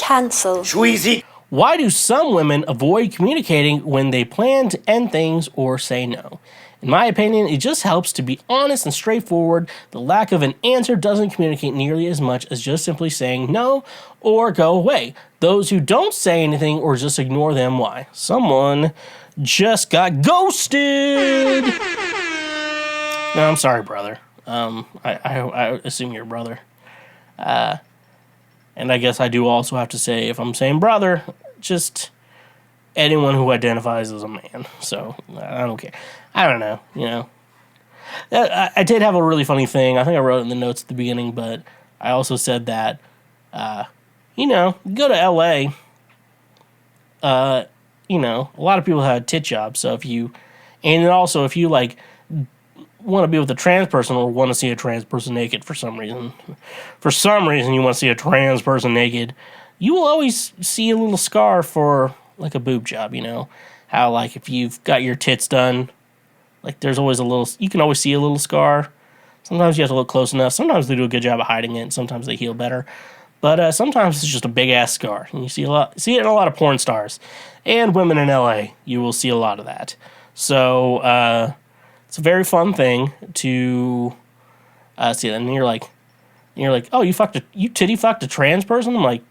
Cancel. Schweezy. Why do some women avoid communicating when they plan to end things or say no? In my opinion, it just helps to be honest and straightforward. The lack of an answer doesn't communicate nearly as much as just simply saying no or go away. Those who don't say anything or just ignore them, why? Someone just got ghosted! No, I'm sorry, brother. I assume you're a brother. And I guess I do also have to say, if I'm saying brother, just anyone who identifies as a man. So, I don't care. I don't know, you know. I did have a really funny thing. I think I wrote it in the notes at the beginning, but I also said that, you know, go to L.A., you know, a lot of people have tit jobs. So if you, and also if you, like, want to be with a trans person or want to see a trans person naked for some reason you want to see a trans person naked, you will always see a little scar for, like, a boob job, you know? How, like, if you've got your tits done, like, there's always a little, you can always see a little scar. Sometimes you have to look close enough. Sometimes they do a good job of hiding it, and sometimes they heal better. But sometimes it's just a big-ass scar. And you see it in a lot of porn stars. And women in L.A., you will see a lot of that. So, it's a very fun thing to see that. And you're like, oh, you titty fucked a trans person? I'm like,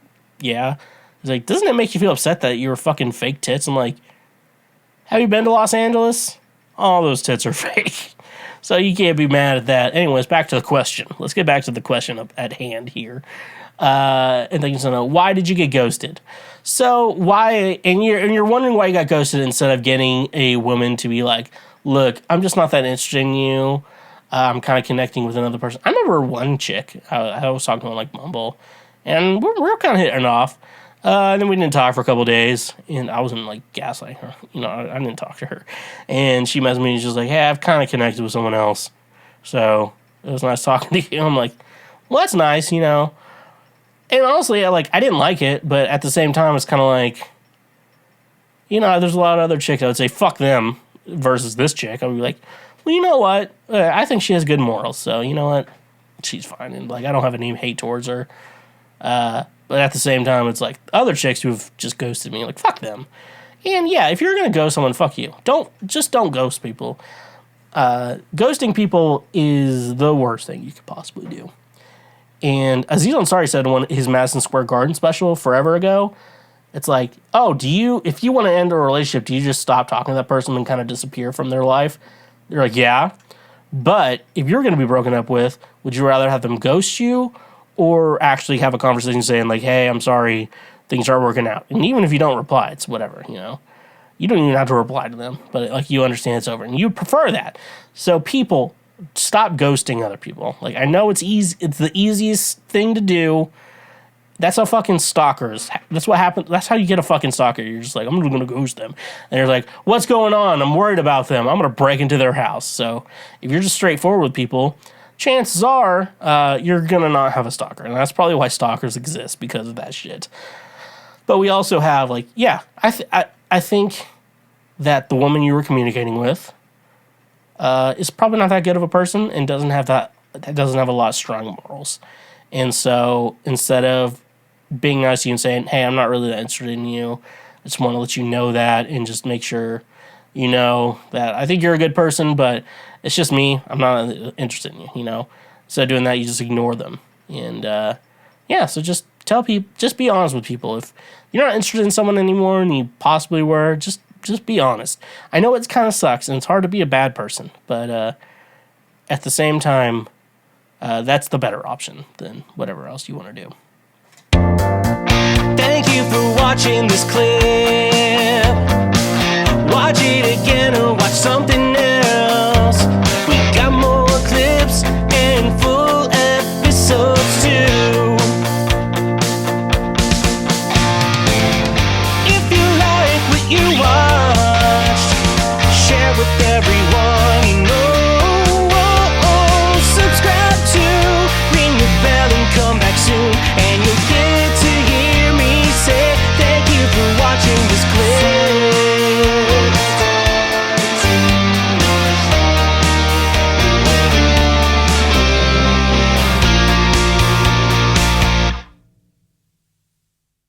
yeah. He's like, doesn't it make you feel upset that you were fucking fake tits? I'm like, have you been to Los Angeles? All those tits are fake. So you can't be mad at that. Anyways, back to the question. Let's get back to the question at hand here. And things to know, why did you get ghosted? So why, and you're wondering why you got ghosted instead of getting a woman to be like, look, I'm just not that interested in you. I'm kind of connecting with another person. I remember one chick I was talking to, like, Mumble, and we're kind of hitting off. And then we didn't talk for a couple of days, and I wasn't, like, gaslighting her. You know, I didn't talk to her. And she messaged me, and she's just like, hey, I've kind of connected with someone else. So it was nice talking to you. I'm like, well, that's nice, you know. And honestly, I didn't like it, but at the same time, it's kind of like, you know, there's a lot of other chicks I would say, fuck them, versus this chick. I would be like, well, you know what? I think she has good morals, so you know what? She's fine. And, like, I don't have any hate towards her. But at the same time, it's like other chicks who've just ghosted me, like, fuck them. And yeah, if you're going to ghost someone, fuck you. Don't ghost people. Ghosting people is the worst thing you could possibly do. And Aziz Ansari said on his Madison Square Garden special forever ago, it's like, oh, if you want to end a relationship, do you just stop talking to that person and kind of disappear from their life? They're like, yeah. But if you're going to be broken up with, would you rather have them ghost you or actually have a conversation saying, like, hey, I'm sorry, things aren't working out? And even if you don't reply, it's whatever, you know? You don't even have to reply to them, but, like, you understand it's over. And you prefer that. So people, stop ghosting other people. Like, I know it's easy. It's the easiest thing to do. That's how fucking stalkers. That's what happens. That's how you get a fucking stalker. You're just like, I'm going to ghost them. And you're like, what's going on? I'm worried about them. I'm going to break into their house. So if you're just straightforward with people, chances are you're going to not have a stalker. And that's probably why stalkers exist, because of that shit. But we also have, like, yeah, I think that the woman you were communicating with is probably not that good of a person and doesn't have a lot of strong morals. And so instead of being nice to you and saying, hey, I'm not really that interested in you, I just want to let you know that and just make sure you know that I think you're a good person, but it's just me. I'm not interested in you, you know. Instead of doing that, you just ignore them. And, yeah, so just tell people, just be honest with people. If you're not interested in someone anymore and you possibly were, just be honest. I know it kind of sucks and it's hard to be a bad person, but at the same time, that's the better option than whatever else you want to do. Thank you for watching this clip.